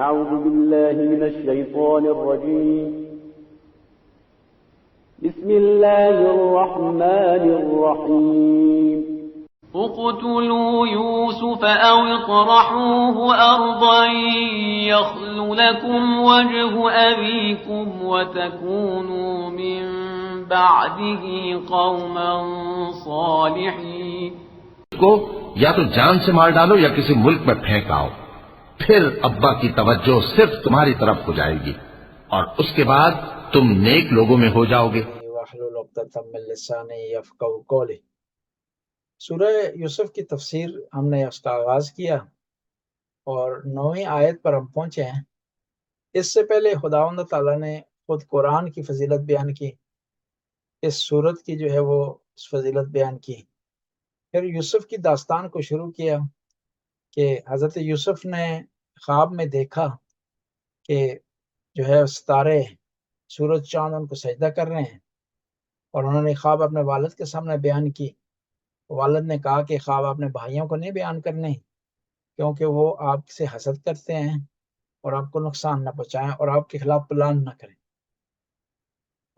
أعوذ بالله من الشيطان الرجيم بسم الله الرحمن الرحيم اقتلوا يوسف أو اطرحوه أرضا يخل لكم وجه أبيكم وتكونوا من بعده قوما صالحين. کو یا تو جان سے مار ڈالو یا کسی ملک میں پھینک آؤ، پھر ابا کی توجہ صرف تمہاری طرف ہو جائے گی اور اس کے بعد تم نیک لوگوں میں ہو جاؤ گے. واحلل عقدۃ من لسانی یفقهوا قولی. سورہ یوسف کی تفسیر ہم نے اس کا آغاز کیا اور 9ویں آیت پر ہم پہنچے ہیں. اس سے پہلے خداوند تعالیٰ نے خود قرآن کی فضیلت بیان کی، اس سورت کی جو ہے وہ فضیلت بیان کی، پھر یوسف کی داستان کو شروع کیا کہ حضرت یوسف نے خواب میں دیکھا کہ جو ہے ستارے، سورج، چاند ان کو سجدہ کر رہے ہیں، اور انہوں نے خواب اپنے والد کے سامنے بیان کی. والد نے کہا کہ خواب اپنے بھائیوں کو نہیں بیان کرنے کیونکہ وہ آپ سے حسد کرتے ہیں اور آپ کو نقصان نہ پہنچائیں اور آپ کے خلاف پلان نہ کریں.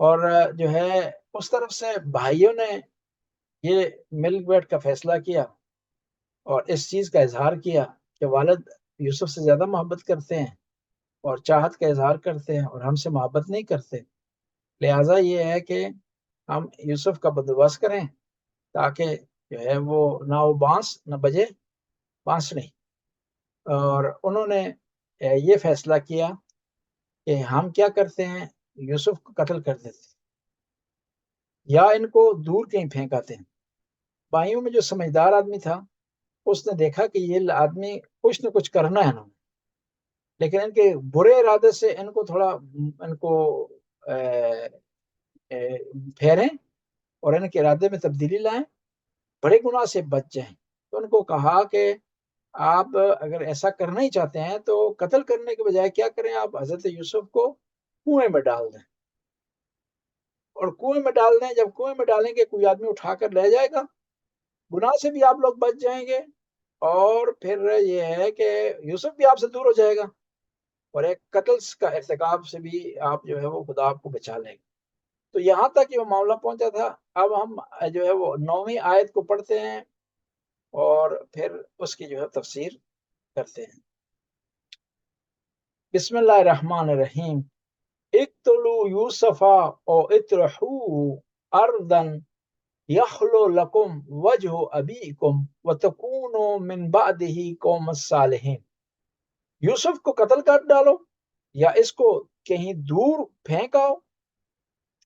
اور جو ہے اس طرف سے بھائیوں نے یہ مل بیٹھ کا فیصلہ کیا اور اس چیز کا اظہار کیا کہ والد یوسف سے زیادہ محبت کرتے ہیں اور چاہت کا اظہار کرتے ہیں اور ہم سے محبت نہیں کرتے، لہٰذا یہ ہے کہ ہم یوسف کا بندوبست کریں تاکہ جو ہے وہ نہ وہ بانس نہ بجے بانسری. اور انہوں نے یہ فیصلہ کیا کہ ہم کیا کرتے ہیں، یوسف کو قتل کر دیتے یا ان کو دور کہیں پھینک آتے ہیں. بھائیوں میں جو سمجھدار آدمی تھا اس نے دیکھا کہ یہ آدمی کچھ نہ کچھ کرنا ہے انہوں نے، لیکن ان کے برے ارادے سے ان کو تھوڑا ان کو پھیریں اور ان کے ارادے میں تبدیلی لائیں، بڑے گناہ سے بچ جائیں. تو ان کو کہا کہ آپ اگر ایسا کرنا ہی چاہتے ہیں تو قتل کرنے کے بجائے کیا کریں، آپ حضرت یوسف کو کنویں میں ڈال دیں، اور کنویں میں ڈال دیں. جب کنویں میں ڈالیں گے کوئی آدمی اٹھا کر لے جائے گا، گناہ سے بھی آپ لوگ بچ جائیں گے، اور پھر یہ ہے کہ یوسف بھی آپ سے دور ہو جائے گا، اور ایک قتل کا ارتکاب سے بھی آپ جو ہے وہ خدا آپ کو بچا لیں گے. تو یہاں تک یہ معاملہ پہنچا تھا. اب ہم جو ہے وہ 9ویں آیت کو پڑھتے ہیں اور پھر اس کی جو ہے تفسیر کرتے ہیں. بسم اللہ الرحمن الرحیم. اقتلوا یوسف او اطرحوه ارضا یخلو لکم وجہ ابیکم وتکونوا من بعدہ قوم الصالحین. یوسف کو قتل کر ڈالو یا اس کو کہیں دور پھینک آؤ،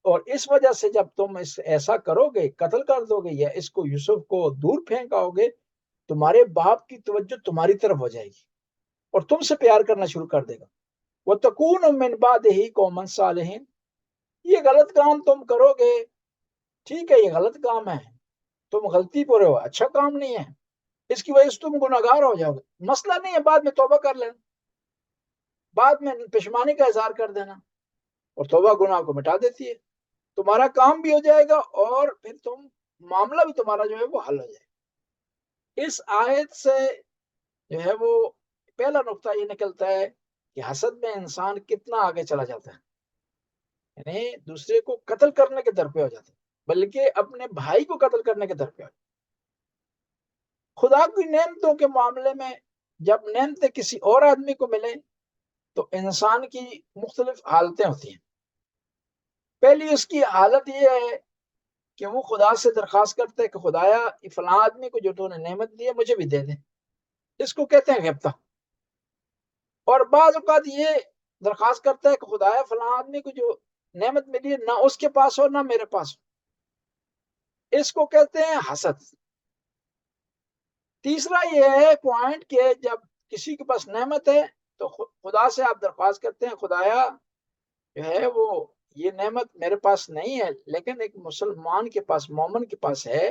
اور اس وجہ سے جب تم ایسا کرو گے، قتل کر دو گے یا اس کو یوسف کو دور پھینک آؤ گے، تمہارے باپ کی توجہ تمہاری طرف ہو جائے گی اور تم سے پیار کرنا شروع کر دے گا. وَتَكُونُ مِن بَعْدِهِ قَوْمًا صَالِحِينَ. یہ غلط کام تم کرو گے، ٹھیک ہے یہ غلط کام ہے، تم غلطی پر ہو، اچھا کام نہیں ہے، اس کی وجہ سے تم گناہگار ہو جاؤ گے. مسئلہ نہیں ہے، بعد میں توبہ کر لینا، بعد میں پشیمانی کا اظہار کر دینا، اور توبہ گناہ کو مٹا دیتی ہے. تمہارا کام بھی ہو جائے گا اور پھر تم معاملہ بھی تمہارا جو ہے وہ حل ہو جائے گا. اس آیت سے جو ہے وہ پہلا نقطہ یہ نکلتا ہے کہ حسد میں انسان کتنا آگے چلا جاتا ہے، یعنی دوسرے کو قتل کرنے کے در پہ ہو جاتا ہے، بلکہ اپنے بھائی کو قتل کرنے کے در پہ ہو جاتا ہے. خدا کی نعمتوں کے معاملے میں جب نعمتیں کسی اور آدمی کو ملیں تو انسان کی مختلف حالتیں ہوتی ہیں. پہلی اس کی حالت یہ ہے کہ وہ خدا سے درخواست کرتے ہیں کہ خدایا فلاں آدمی کو جو تو نے نعمت دی ہے مجھے بھی دے دے. اس کو کہتے ہیں غبطہ. اور بعض اوقات یہ درخواست کرتا ہے کہ خدایا فلاں آدمی کو جو نعمت ملی ہے نہ اس کے پاس ہو نہ میرے پاس ہو. اس کو کہتے ہیں حسد. تیسرا یہ ہے پوائنٹ کہ جب کسی کے پاس نعمت ہے تو خدا سے آپ درخواست کرتے ہیں خدایا جو ہے وہ یہ نعمت میرے پاس نہیں ہے لیکن ایک مسلمان کے پاس، مومن کے پاس ہے،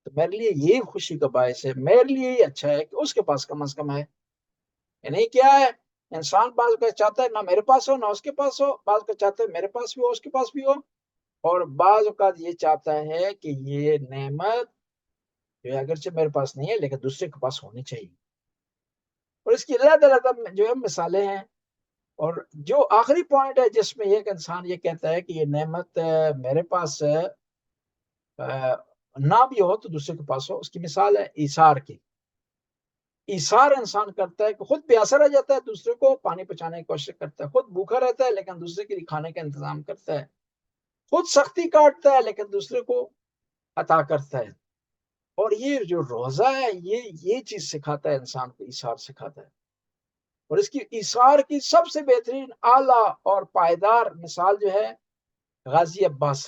تو میرے لیے یہی خوشی کا باعث ہے، میرے لیے یہ اچھا ہے کہ اس کے پاس کم از کم ہے. یعنی کیا ہے، انسان بعض کا چاہتا ہے نہ میرے پاس ہو نہ اس کے پاس ہو، بعض کا چاہتا ہے میرے پاس بھی ہو اس کے پاس بھی ہو، اور بعض اوقات یہ چاہتا ہے کہ یہ نعمت جو اگرچہ میرے پاس نہیں ہے لیکن دوسرے کے پاس ہونی چاہیے. اور اس کی علیحدہ علیحدہ جو ہے مثالیں ہیں. اور جو آخری پوائنٹ ہے جس میں یہ کہ انسان یہ کہتا ہے کہ یہ نعمت میرے پاس نہ بھی ہو تو دوسرے کے پاس ہو، اس کی مثال ہے ایثار کی. ایثار انسان کرتا ہے کہ خود پیاسا رہ جاتا ہے، دوسرے کو پانی پہنچانے کی کوشش کرتا ہے، خود بھوکا رہتا ہے لیکن دوسرے کے لیے کھانے کا انتظام کرتا ہے، خود سختی کاٹتا ہے لیکن دوسرے کو عطا کرتا ہے. اور یہ جو روزہ ہے یہ چیز سکھاتا ہے، انسان کو ایثار سکھاتا ہے. اور اس کی ایثار کی سب سے بہترین اعلیٰ اور پائیدار مثال جو ہے غازی عباس،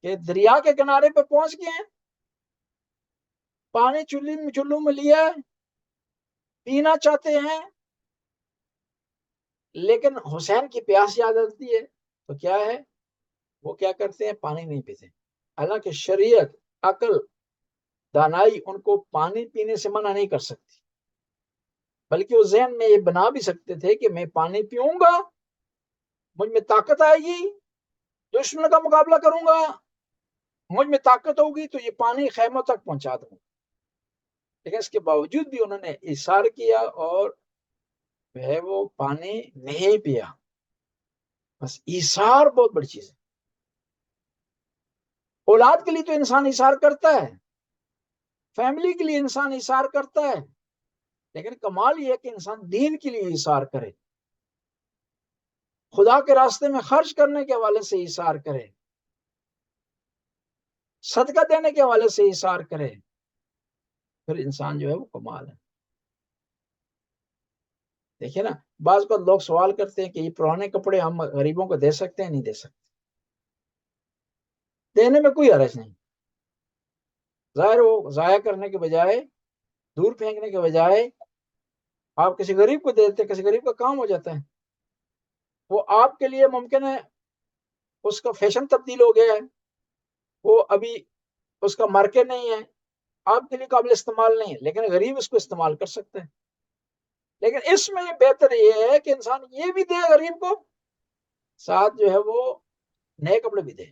کہ دریا کے کنارے پہ پہنچ گئے ہیں، پانی چلو میں لیا ہے، پینا چاہتے ہیں، لیکن حسین کی پیاس یاد آتی ہے تو کیا ہے، وہ کیا کرتے ہیں، پانی نہیں پیتے. حالانکہ شریعت، عقل، دانائی ان کو پانی پینے سے منع نہیں کر سکتی، بلکہ وہ ذہن میں یہ بنا بھی سکتے تھے کہ میں پانی پیوں گا، مجھ میں طاقت آئے گی، دشمن کا مقابلہ کروں گا، مجھ میں طاقت ہوگی تو یہ پانی خیموں تک پہنچا دوں. لیکن اس کے باوجود بھی انہوں نے ایثار کیا اور وہ پانی نہیں پیا. بس ایثار بہت بڑی چیز ہے. اولاد کے لیے تو انسان ایثار کرتا ہے، فیملی کے لیے انسان ایثار کرتا ہے، لیکن کمال یہ ہے کہ انسان دین کے لیے ایثار کرے، خدا کے راستے میں خرچ کرنے کے حوالے سے ایثار کرے، صدقہ دینے کے حوالے سے ایثار کرے، پھر انسان جو ہے وہ کمال ہے. دیکھیے نا، بعض کو لوگ سوال کرتے ہیں کہ یہ پرانے کپڑے ہم غریبوں کو دے سکتے ہیں؟ نہیں دے سکتے، دینے میں کوئی حرج نہیں. ظاہر وہ ضائع کرنے کے بجائے، دور پھینکنے کے بجائے آپ کسی غریب کو دے دیتے، کسی غریب کا کام ہو جاتا ہے. وہ آپ کے لیے ممکن ہے اس کا فیشن تبدیل ہو گیا ہے، وہ ابھی اس کا مارکیٹ نہیں ہے، آپ کے لیے قابل استعمال نہیں ہے، لیکن غریب اس کو استعمال کر سکتے ہیں. لیکن اس میں بہتر یہ ہے کہ انسان یہ بھی دے غریب کو، ساتھ جو ہے وہ نئے کپڑے بھی دے.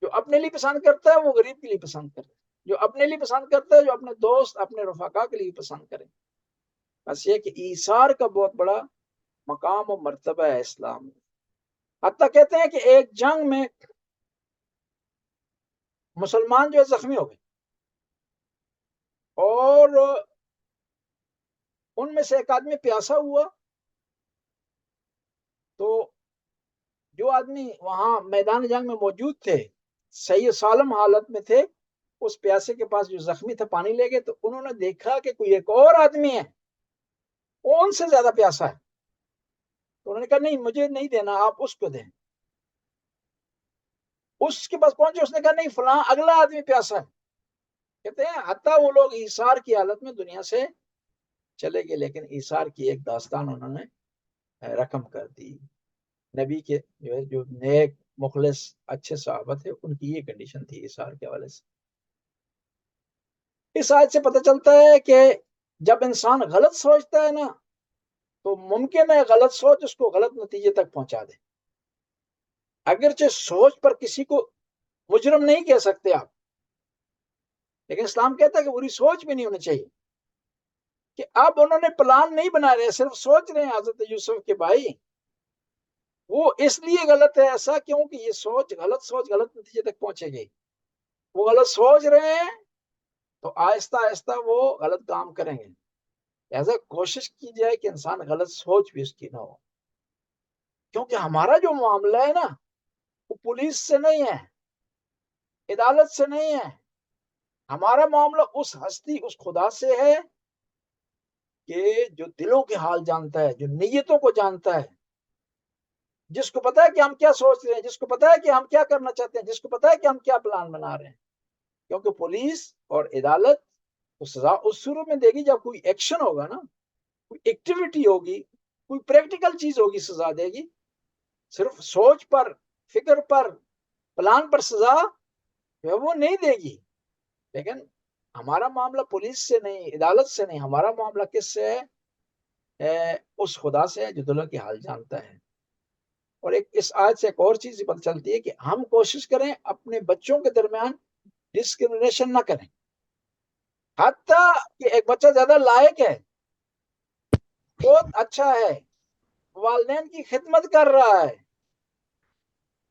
جو اپنے لیے پسند کرتا ہے وہ غریب کے لیے پسند کرے، جو اپنے لیے پسند کرتا ہے جو اپنے دوست، اپنے رفقا کے لیے پسند کرے. بس یہ کہ ایثار کا بہت بڑا مقام و مرتبہ ہے اسلام میں. حتیٰ کہتے ہیں کہ ایک جنگ میں مسلمان جو ہے زخمی ہو گئے، اور ان میں سے ایک آدمی پیاسا ہوا، تو جو آدمی وہاں میدان جنگ میں موجود تھے، صحیح سالم حالت میں تھے، اس پیاسے کے پاس جو زخمی تھا پانی لے گئے، تو انہوں نے دیکھا کہ کوئی ایک اور آدمی ہے وہ ان سے زیادہ پیاسا ہے، تو انہوں نے کہا نہیں مجھے نہیں دینا، آپ اس کو دیں. اس کے پاس پہنچے، اس نے کہا نہیں فلاں اگلا آدمی پیاسا ہے. کہتے ہیں حتیٰ وہ لوگ ایثار کی حالت میں دنیا سے چلے گئے، لیکن ایثار کی ایک داستان انہوں نے رقم کر دی. نبی کے جو نیک مخلص اچھے صحابہ تھے، ان کی یہ کنڈیشن تھی ایثار کے حوالے سے. اس آیت سے پتہ چلتا ہے کہ جب انسان غلط سوچتا ہے نا، تو ممکن ہے غلط سوچ اس کو غلط نتیجے تک پہنچا دے. اگرچہ سوچ پر کسی کو مجرم نہیں کہہ سکتے آپ، لیکن اسلام کہتا ہے کہ بری سوچ بھی نہیں ہونی چاہیے. کہ اب انہوں نے پلان نہیں بنا رہے، صرف سوچ رہے ہیں حضرت یوسف کے بھائی، وہ اس لیے غلط ہے ایسا کیونکہ یہ سوچ غلط نتیجے تک پہنچے گی. وہ غلط سوچ رہے ہیں تو آہستہ آہستہ وہ غلط کام کریں گے. لہذا کوشش کی جائے کہ انسان غلط سوچ بھی اس کی نہ ہو، کیونکہ ہمارا جو معاملہ ہے نا، وہ پولیس سے نہیں ہے، عدالت سے نہیں ہے. ہمارا معاملہ اس ہستی، اس خدا سے ہے کہ جو دلوں کے حال جانتا ہے، جو نیتوں کو جانتا ہے، جس کو پتا ہے کہ ہم کیا سوچ رہے ہیں، جس کو پتا ہے کہ ہم کیا کرنا چاہتے ہیں، جس کو پتا ہے کہ ہم کیا پلان بنا رہے ہیں. کیونکہ پولیس اور عدالت تو سزا اس صورت میں دے گی جب کوئی ایکشن ہوگا نا، کوئی ایکٹیویٹی ہوگی، کوئی پریکٹیکل چیز ہوگی، سزا دے گی. صرف سوچ پر، فکر پر، پلان پر سزا جو ہے وہ نہیں دے گی. لیکن ہمارا معاملہ پولیس سے نہیں، عدالت سے نہیں، ہمارا معاملہ کس سے ہے؟ اس خدا سے ہے جو دلوں کے حال جانتا ہے. اور اس آیت سے ایک اور چیز پتہ چلتی ہے کہ ہم کوشش کریں اپنے بچوں کے درمیان ڈسکریمنیشن نہ کریں. حتیٰ کہ ایک بچہ زیادہ لائق ہے، بہت اچھا ہے، والدین کی خدمت کر رہا ہے،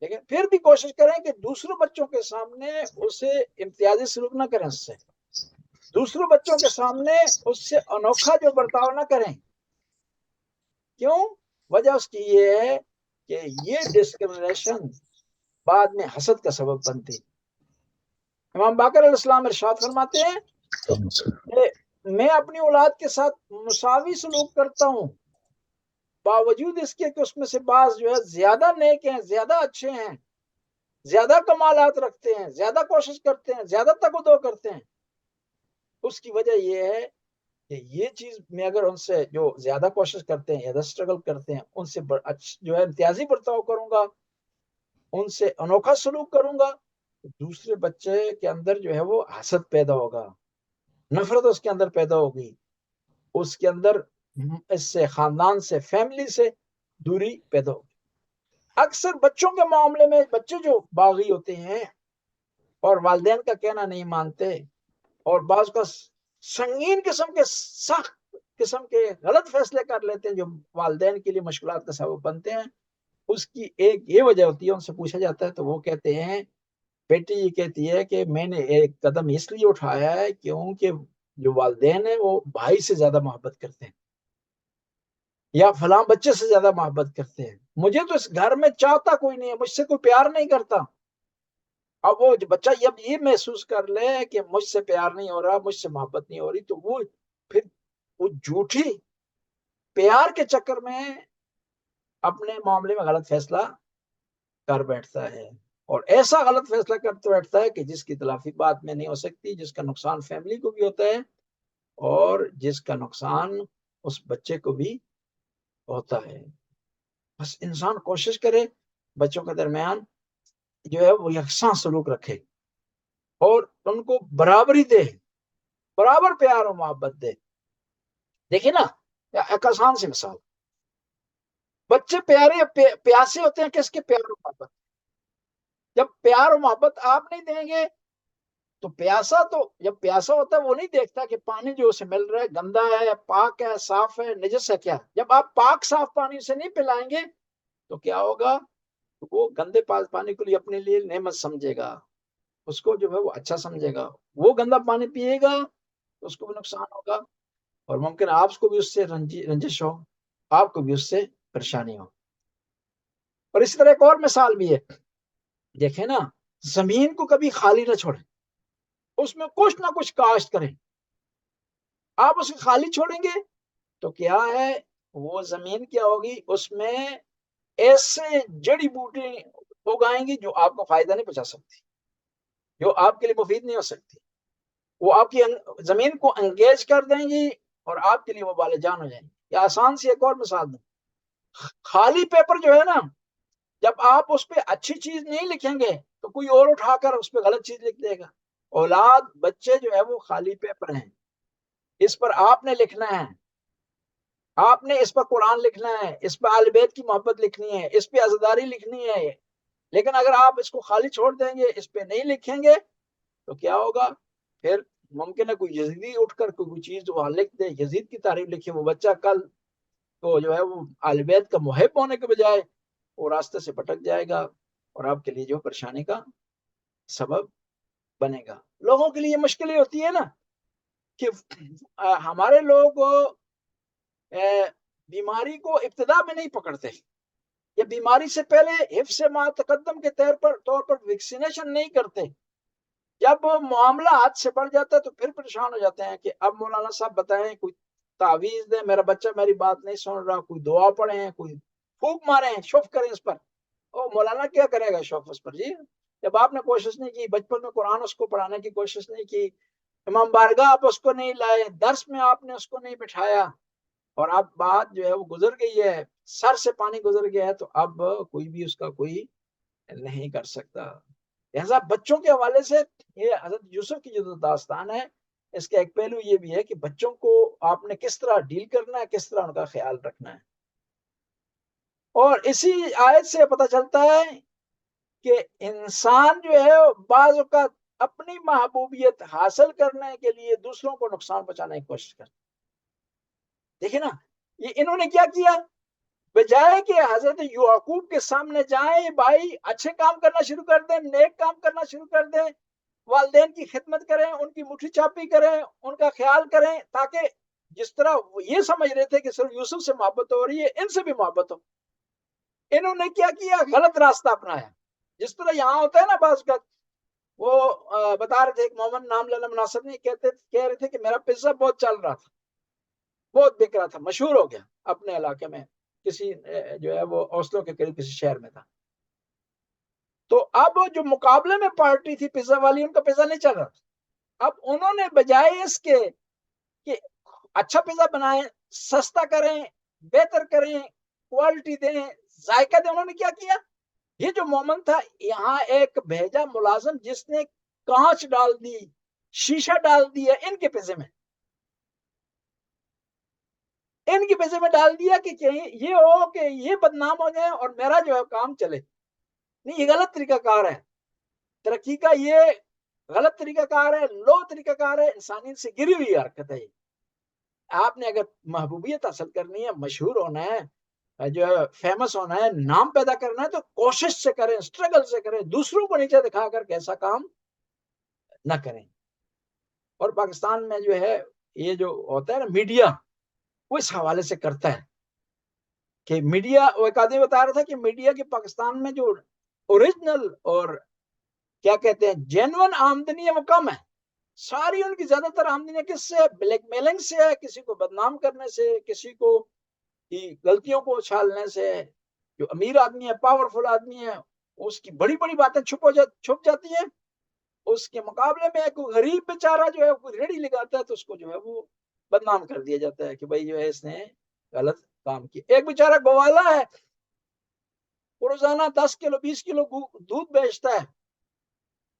لیکن پھر بھی کوشش کریں کہ دوسروں بچوں کے سامنے اسے امتیازی سلوک نہ کریں، اس سے دوسروں بچوں کے سامنے اس سے انوکھا جو برتاؤ نہ کریں۔ کیوں؟ وجہ اس کی یہ ہے کہ یہ ڈسکرمنیشن بعد میں حسد کا سبب بنتی۔ امام باقر علیہ السلام ارشاد فرماتے ہیں کہ میں اپنی اولاد کے ساتھ مساوی سلوک کرتا ہوں، باوجود اس کے کہ اس میں سے بعض جو ہے زیادہ نیک ہیں، زیادہ اچھے ہیں، زیادہ کمالات رکھتے ہیں، زیادہ کوشش کرتے ہیں، زیادہ تقدو کرتے ہیں۔ اس کی وجہ یہ ہے کہ یہ چیز میں اگر ان سے جو زیادہ کوشش کرتے ہیں، زیادہ اسٹرگل کرتے ہیں، ان سے جو ہے امتیازی برتاؤ کروں گا، ان سے انوکھا سلوک کروں گا، تو دوسرے بچے کے اندر جو ہے وہ حسد پیدا ہوگا، نفرت اس کے اندر پیدا ہوگی، اس کے اندر اس سے خاندان سے، فیملی سے دوری پیدا ہوگی۔ اکثر بچوں کے معاملے میں بچے جو باغی ہوتے ہیں اور والدین کا کہنا نہیں مانتے، اور بعض کا سنگین قسم کے، سخت قسم کے غلط فیصلے کر لیتے ہیں جو والدین کے لیے مشکلات کا سبب بنتے ہیں، اس کی ایک یہ وجہ ہوتی ہے، ان سے پوچھا جاتا ہے تو وہ کہتے ہیں، بیٹی یہ کہتی ہے کہ میں نے ایک قدم اس لیے اٹھایا ہے کیونکہ جو والدین ہیں وہ بھائی سے زیادہ محبت کرتے ہیں، یا فلاں بچے سے زیادہ محبت کرتے ہیں، مجھے تو اس گھر میں چاہتا کوئی نہیں ہے، مجھ سے کوئی پیار نہیں کرتا۔ اب وہ بچہ جب یہ محسوس کر لے کہ مجھ سے پیار نہیں ہو رہا، مجھ سے محبت نہیں ہو رہی، تو وہ پھر وہ جھوٹی پیار کے چکر میں اپنے معاملے میں غلط فیصلہ کر بیٹھتا ہے، اور ایسا غلط فیصلہ کرتے بیٹھتا ہے کہ جس کی تلافی بعد میں نہیں ہو سکتی، جس کا نقصان فیملی کو بھی ہوتا ہے اور جس کا نقصان اس بچے کو بھی ہوتا ہے۔ بس انسان کوشش کرے بچوں کے درمیان جو ہے وہ یکساں سلوک رکھے اور ان کو برابری دے، برابر پیار و محبت دے۔ دیکھیں نا، ایک آسان سی مثال، بچے پیاسے ہوتے ہیں کس کے؟ پیار و محبت۔ جب پیار و محبت آپ نہیں دیں گے تو جب پیاسا ہوتا ہے وہ نہیں دیکھتا کہ پانی جو اسے مل رہا ہے گندا ہے، پاک ہے، صاف ہے، نجس ہے کیا۔ جب آپ پاک صاف پانی سے نہیں پلائیں گے تو کیا ہوگا؟ وہ گندے پانی کو لیے اپنے لیے نعمت سمجھے گا، اس کو جو ہے وہ اچھا سمجھے گا، وہ گندا پانی پیے گا تو اس کو بھی نقصان ہوگا، اور ممکن آپ کو بھی اس سے رنجش ہو، آپ کو بھی اس سے پریشانی ہو۔ اور اسی طرح ایک اور مثال بھی ہے، دیکھیں نا، زمین کو کبھی خالی نہ چھوڑیں، اس میں کچھ نہ کچھ کاشت کریں۔ آپ اسے خالی چھوڑیں گے تو کیا ہے، وہ زمین کیا ہوگی، اس میں ایسے جڑی بوٹی اگائیں گی جو آپ کو فائدہ نہیں پہنچا سکتی، جو آپ کے لیے مفید نہیں ہو سکتی، وہ آپ کی زمین کو انگیج کر دیں گی اور آپ کے لیے وہ بال جان ہو جائیں گی۔ یا آسان سی ایک اور مثال دیں، خالی پیپر جو ہے نا، جب آپ اس پہ اچھی چیز نہیں لکھیں گے تو کوئی اور اٹھا کر اس پہ غلط چیز لکھ دے گا۔ اولاد، بچے جو ہے وہ خالی پیپر ہیں، اس پر آپ نے لکھنا ہے، آپ نے اس پر قرآن لکھنا ہے، اس پہ اہل بیت کی محبت لکھنی ہے، اس پہ عزاداری لکھنی ہے، لیکن اگر آپ اس کو خالی چھوڑ دیں گے، اس پہ نہیں لکھیں گے تو کیا ہوگا؟ پھر ممکن ہے کوئی یزیدی اٹھ کر کوئی چیز وہاں لکھ دے، یزید کی تعریف لکھے، وہ بچہ کل تو جو ہے وہ اہل بیت کا محب ہونے کے بجائے وہ راستے سے بھٹک جائے گا اور آپ کے لیے جو پریشانی کا سبب بنے گا۔ لوگوں کے لیے یہ مشکلیں ہوتی ہے نا کہ ہمارے لوگ بیماری کو ابتدا میں نہیں پکڑتے، یا بیماری سے پہلے حفظ ما تقدم کے طور پر ویکسینیشن نہیں کرتے، جب معاملہ ہاتھ سے بڑھ جاتا ہے تو پھر پریشان ہو جاتے ہیں کہ اب مولانا صاحب بتائیں، کوئی تعویذ دیں، میرا بچہ میری بات نہیں سن رہا، کوئی دعا پڑھیں، کوئی پھونک ماریں، شف کریں اس پر۔ او مولانا کیا کرے گا شف اس پر؟ جی، جب آپ نے کوشش نہیں کی، بچپن میں قرآن اس کو پڑھانے کی کوشش نہیں کی، امام بارگاہ آپ اس کو نہیں لائے، درس میں آپ نے اس کو نہیں بٹھایا، اور اب بات جو ہے وہ گزر گئی ہے، سر سے پانی گزر گیا ہے، تو اب کوئی بھی اس کا کوئی نہیں کر سکتا۔ لہذا بچوں کے حوالے سے یہ حضرت یوسف کی جو داستان ہے، اس کا ایک پہلو یہ بھی ہے کہ بچوں کو آپ نے کس طرح ڈیل کرنا ہے، کس طرح ان کا خیال رکھنا ہے۔ اور اسی آیت سے پتہ چلتا ہے کہ انسان جو ہے بعض اوقات اپنی محبوبیت حاصل کرنے کے لیے دوسروں کو نقصان پہنچانے کی کوشش کرتے. دیکھیں نا یہ انہوں نے کیا کیا, بجائے کہ حضرت یعقوب کے سامنے جائیں بھائی اچھے کام کرنا شروع کر دیں, نیک کام کرنا شروع کر دیں, والدین کی خدمت کریں, ان کی مٹھی چاپی کریں, ان کا خیال کریں, تاکہ جس طرح یہ سمجھ رہے تھے کہ صرف یوسف سے محبت ہو رہی ہے ان سے بھی محبت ہو, انہوں نے کیا کیا, غلط راستہ اپنایا. جس طرح یہاں ہوتا ہے نا بعض کا, وہ بتا رہے تھے ایک محمد نام لینا مناسب نہیں, کہہ رہے تھے کہ میرا پزا بہت چل رہا تھا, بہت بک رہا تھا, مشہور ہو گیا اپنے علاقے میں, کسی جو ہے وہ اوسلو کے قریب کسی شہر میں تھا. تو اب جو مقابلے میں پارٹی تھی پزا والی, ان کا پزا نہیں چل رہا تھا. اب انہوں نے بجائے اس کے کہ اچھا پزا بنائیں, سستا کریں, بہتر کریں, کوالٹی دیں, ذائقہ دیں, انہوں نے کیا کیا, یہ جو مومن تھا یہاں ایک بھیجا ملازم جس نے کانچ ڈال دی, شیشہ ڈال دیا ان کے پزے میں, ان کے پیسے میں ڈال دیا کہ یہ ہو کہ یہ بدنام ہو جائے اور میرا جو ہے کام چلے. نہیں, یہ غلط طریقہ کار ہے ترقی کا, یہ غلط طریقہ کار ہے, لو طریقہ کار ہے, انسانیت سے گری ہوئی حرکت ہے. آپ نے اگر محبوبیت حاصل کرنی ہے, مشہور ہونا ہے, جو ہے فیمس ہونا ہے, نام پیدا کرنا ہے, تو کوشش سے کریں, اسٹرگل سے کریں, دوسروں کو نیچے دکھا کر کیسا کام نہ کریں. اور پاکستان میں جو ہے یہ جو ہوتا ہے نا میڈیا, وہ اس حوالے سے کرتا ہے کہ میڈیا, وہ ایک آدمی بتا رہا تھا کہ میڈیا کے پاکستان میں جو اوریجنل اور کیا کہتے ہیں جینون آمدنی ہے وہ کم ہے. ساری ان کی زیادہ تر آمدنی کس سے, بلیک میلنگ سے ہے, کسی کو بدنام کرنے سے, کسی کو غلطیوں کو اچھالنے سے. جو امیر آدمی ہے, پاورفل آدمی ہے, اس کی بڑی بڑی باتیں چھپ جاتی ہیں. اس کے مقابلے میں ایک غریب بیچارہ جو ہے کوئی ریڑھی لگاتا ہے تو اس کو جو ہے وہ بدنام کر دیا جاتا ہے کہ بھائی جو ہے اس نے غلط کام کیا. ایک بیچارہ گوالا ہے, روزانہ 10 کلو 20 کلو دودھ بیچتا ہے,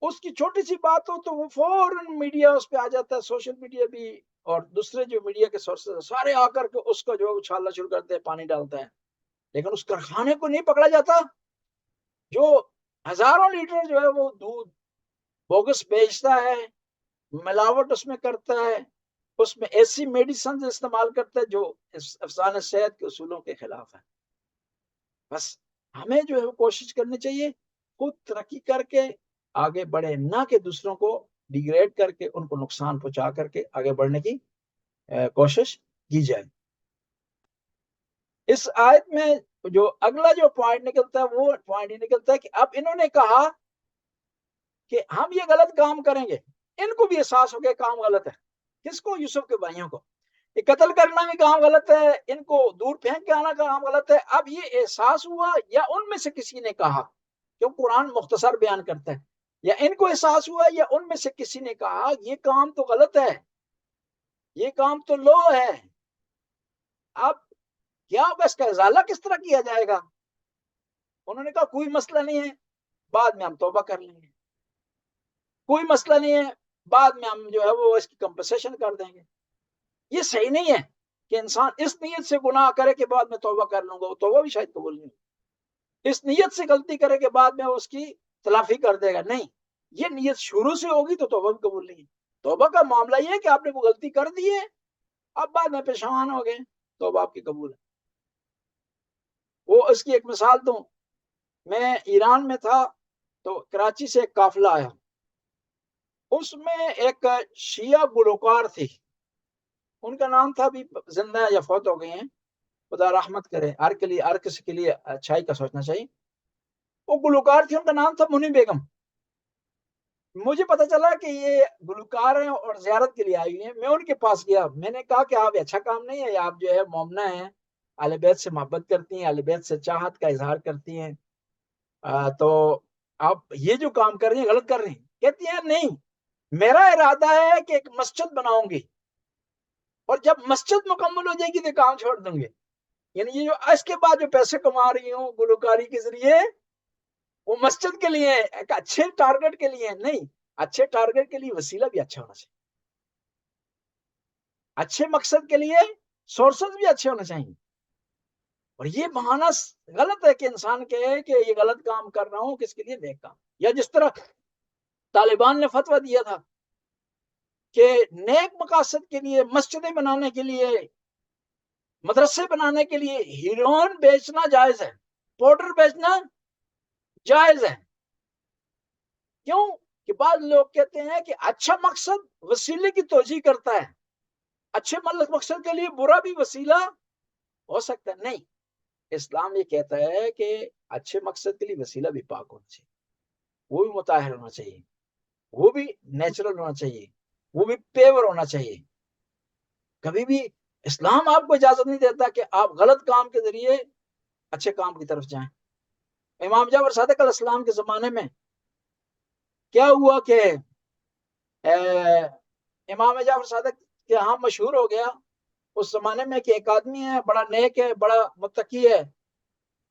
اس کی چھوٹی سی بات ہو تو وہ فوراً میڈیا اس پہ آ جاتا ہے, سوشل میڈیا بھی اور دوسرے جو میڈیا کے سورسز سارے آ کر کے اس کو جو ہے اچھالنا شروع کرتے ہیں, پانی ڈالتا ہے. لیکن اس کارخانے کو نہیں پکڑا جاتا جو ہزاروں لیٹر جو ہے وہ دودھ بوگس بیچتا ہے, ملاوٹ اس میں کرتا ہے, اس میں ایسی میڈیسن استعمال کرتا ہے جو افسانہ صحت کے اصولوں کے خلاف ہے. بس ہمیں جو ہے کوشش کرنی چاہیے خود ترقی کر کے آگے بڑھے, نہ کہ دوسروں کو ڈیگریڈ کر کے ان کو نقصان پہنچا کر کے آگے بڑھنے کی کوشش کی جائے. اس آیت میں جو اگلا جو پوائنٹ نکلتا ہے وہ پوائنٹ یہ نکلتا ہے کہ اب انہوں نے کہا کہ ہم یہ غلط کام کریں گے. ان کو بھی احساس ہو گیا کام غلط ہے. کس کو؟ یوسف کے بھائیوں کو. یہ قتل کرنا بھی کام غلط ہے, ان کو دور پھینک کے آنا کام غلط ہے. اب یہ احساس ہوا یا ان میں سے کسی نے کہا, کیوں قرآن مختصر بیان کرتا ہے, یا ان کو احساس ہوا یا ان میں سے کسی نے کہا یہ کام تو غلط ہے, یہ کام تو لو ہے, اب کیا ہوگا, اس کا ازالہ کس طرح کیا جائے گا؟ انہوں نے کہا کوئی مسئلہ نہیں ہے, بعد میں ہم توبہ کر لیں گے. کوئی مسئلہ نہیں ہے, بعد میں ہم جو ہے وہ اس کی کمپنسیشن کر دیں گے. یہ صحیح نہیں ہے کہ انسان اس نیت سے گناہ کرے کہ بعد میں توبہ کر لوں گا, وہ توبہ بھی شاید قبول نہیں. اس نیت سے غلطی کرے کہ بعد میں اس کی تلافی کر دے گا, نہیں, یہ نیت شروع سے ہوگی تو توبہ بھی قبول نہیں ہے. توبہ کا معاملہ یہ ہے کہ آپ نے کوئی غلطی کر دی ہے, اب بعد میں پشیمان ہو گئے, توبہ آپ کی قبول ہے. وہ اس کی ایک مثال دوں, میں ایران میں تھا تو کراچی سے ایک قافلہ آیا, اس میں ایک شیعہ گلوکار تھی, ان کا نام تھا, بھی زندہ یا فوت ہو گئی ہیں, خدا رحمت کرے, ہر کسی کے لیے اچھائی کا سوچنا چاہیے. وہ گلوکار تھی, ان کا نام تھا منی بیگم. مجھے پتا چلا کہ یہ گلوکار ہیں اور زیارت کے لیے آئی ہیں. میں ان کے پاس گیا, میں نے کہا کہ آپ اچھا کام نہیں ہے, آپ جو ہے مومنہ ہیں, اہل بیت سے محبت کرتی ہیں, اہل بیت سے چاہت کا اظہار کرتی ہیں, تو آپ یہ جو کام کر رہی ہیں غلط کر رہی ہیں. کہتی ہیں نہیں, میرا ارادہ ہے کہ ایک مسجد بناؤں گی, اور جب مسجد مکمل ہو جائے گی تو کام چھوڑ دوں گی. یعنی یہ جو اس کے بعد جو پیسے کما رہی ہوں گلوکاری کے ذریعے, وہ مسجد کے لیے, ایک اچھے ٹارگٹ کے لیے نہیں. اچھے ٹارگٹ کے لیے وسیلہ بھی اچھا ہونا چاہیے, اچھے مقصد کے لیے سورسز بھی اچھے ہونے چاہیے. اور یہ بہانہ غلط ہے کہ انسان کہے کہ یہ غلط کام کر رہا ہوں کس کے لیے, نیک کام. یا جس طرح طالبان نے فتویٰ دیا تھا کہ نیک مقاصد کے لیے، مسجدیں بنانے کے لیے، مدرسے بنانے کے لیے ہیروئن بیچنا جائز ہے، پاؤڈر بیچنا جائز ہے۔ کیوں؟ کہ بعض لوگ کہتے ہیں کہ اچھا مقصد وسیلے کی توجیہ کرتا ہے، اچھے مقصد کے لیے برا بھی وسیلہ ہو سکتا ہے۔ نہیں، اسلام یہ کہتا ہے کہ اچھے مقصد کے لیے وسیلہ بھی پاک ہونا چاہیے، وہ بھی مطہر ہونا چاہیے، وہ بھی نیچرل ہونا چاہیے، وہ بھی پیور ہونا چاہیے۔ کبھی بھی اسلام آپ کو اجازت نہیں دیتا کہ آپ غلط کام کے ذریعے اچھے کام کی طرف جائیں۔ امام جعفر صادق علیہ السلام کے زمانے میں کیا ہوا کہ امام جعفر صادق کے ہاں مشہور ہو گیا اس زمانے میں کہ ایک آدمی ہے، بڑا نیک ہے، بڑا متقی ہے،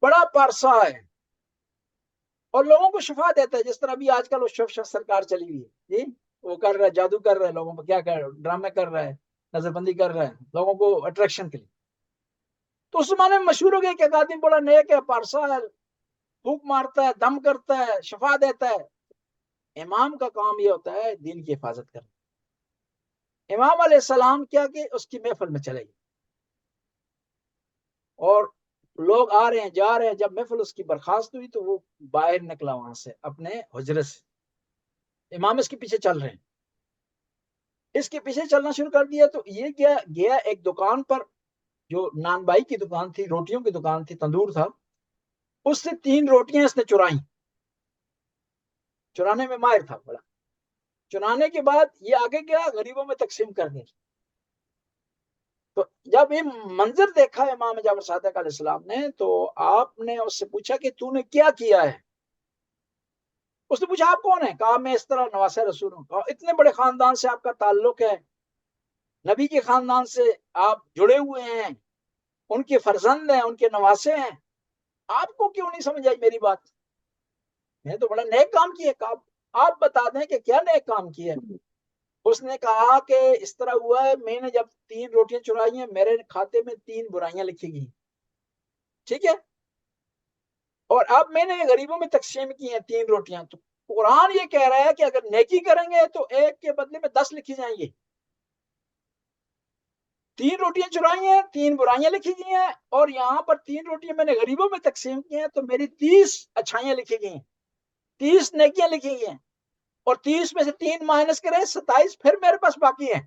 بڑا پارسا ہے، اور لوگوں کو شفا دیتا ہے، جس طرح بھی آج کل وہ شف سرکار چلی ہوئی ہے جی، وہ کر رہا ہے، جادو کر رہا ہے، لوگوں کو کیا کر رہا ہے، ڈرامے کر رہا ہے، نظر بندی کر رہا ہے لوگوں کو اٹریکشن کے لیے۔ تو اس زمانے میں مشہور ہو گیا کہ ایک آدمی بڑا نیک ہے، پارسا ہے، پھونک مارتا ہے، دم کرتا ہے، شفا دیتا ہے۔ امام کا کام یہ ہوتا ہے دین کی حفاظت کرنا۔ امام علیہ السلام کیا کہ اس کی محفل میں چلے گئے، اور لوگ آ رہے ہیں جا رہے ہیں، جب محفل اس کی برخاست ہوئی تو وہ باہر نکلا وہاں سے اپنے حجرے سے، امام اس کے پیچھے چل رہے ہیں، اس کے پیچھے چلنا شروع کر دیا۔ تو یہ گیا ایک دکان پر، جو نان بائی کی دکان تھی، روٹیوں کی دکان تھی، تندور تھا، اس سے 3 روٹیاں اس نے چرائیں، چرانے میں ماہر تھا بڑا۔ چرانے کے بعد یہ آگے گیا، غریبوں میں تقسیم کر دی۔ تو جب یہ منظر دیکھا امام جعفر صادق علیہ السلام نے، تو آپ نے اس سے پوچھا کہ تو نے کیا کیا ہے؟ اس نے پوچھا آپ کون ہیں؟ کہا میں اس طرح نواسہ رسول ہوں۔ کہا اتنے بڑے خاندان سے آپ کا تعلق ہے، نبی کے خاندان سے آپ جڑے ہوئے ہیں، ان کے فرزند ہیں، ان کے نواسے ہیں، آپ کو کیوں نہیں سمجھ آئی میری بات؟ میں تو بڑا نیک کام کیا۔ کہا آپ بتا دیں کہ کیا نیک کام کیا؟ اس نے کہا کہ اس طرح ہوا ہے، میں نے جب 3 روٹیاں چرائی ہیں، میرے کھاتے میں 3 برائیاں لکھی گئی، ٹھیک ہے، اور اب میں نے غریبوں میں تقسیم کی ہیں 3 روٹیاں۔ تو قرآن یہ کہہ رہا ہے کہ اگر نیکی کریں گے تو ایک کے بدلے میں 10 لکھی جائیں گے۔ 3 روٹیاں چرائی ہیں، 3 برائیاں لکھی گئی ہیں، اور یہاں پر 3 روٹیاں میں نے غریبوں میں تقسیم کی ہیں، تو میری 30 اچھائیاں لکھی گئی ہیں، 30 نیکیاں لکھی گئی ہیں، اور 30 میں سے 3 مائنس کریں 27 پھر میرے پاس باقی ہیں۔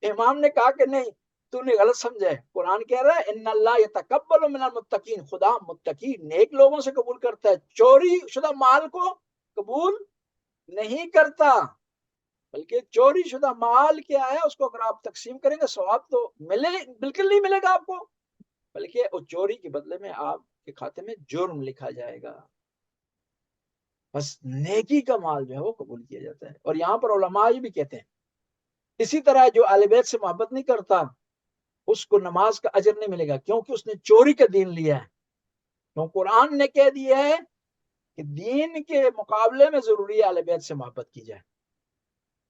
امام نے کہا کہ نہیں، تو نے غلط سمجھا ہے، قرآن کہہ رہا ہے ان اللہ یتقبل من المتقین، خدا متقی نیک لوگوں سے قبول کرتا ہے، چوری شدہ مال کو قبول نہیں کرتا، بلکہ چوری شدہ مال کیا ہے، اس کو اگر آپ تقسیم کریں گے ثواب تو بالکل نہیں ملے گا آپ کو، بلکہ اس چوری کے بدلے میں آپ کے کھاتے میں جرم لکھا جائے گا۔ بس نیکی کا مال جو ہے وہ قبول کیا جاتا ہے۔ اور یہاں پر علماء یہ بھی کہتے ہیں اسی طرح جو اہل بیت سے محبت نہیں کرتا اس کو نماز کا اجر نہیں ملے گا، کیونکہ اس نے چوری کا دین لیا ہے۔ کیوں؟ قرآن نے کہہ دیا ہے کہ دین کے مقابلے میں ضروری ہے اہل بیت سے محبت کی جائے۔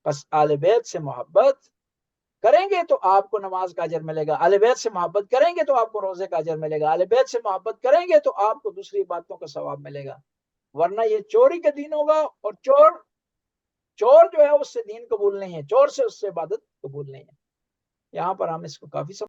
بس اہل بیت سے محبت کریں گے تو آپ کو نماز کا اجر ملے گا، اہل بیت سے محبت کریں گے تو آپ کو روزے کا اجر ملے گا، اہل بیت سے محبت کریں گے تو آپ کو دوسری باتوں کا ثواب ملے گا، ورنہ یہ چوری کا دین ہوگا، اور چور جو ہے اس سے دین قبول نہیں ہے، چور سے اس سے عبادت قبول نہیں ہے۔ یہاں پر ہم اس کو کافی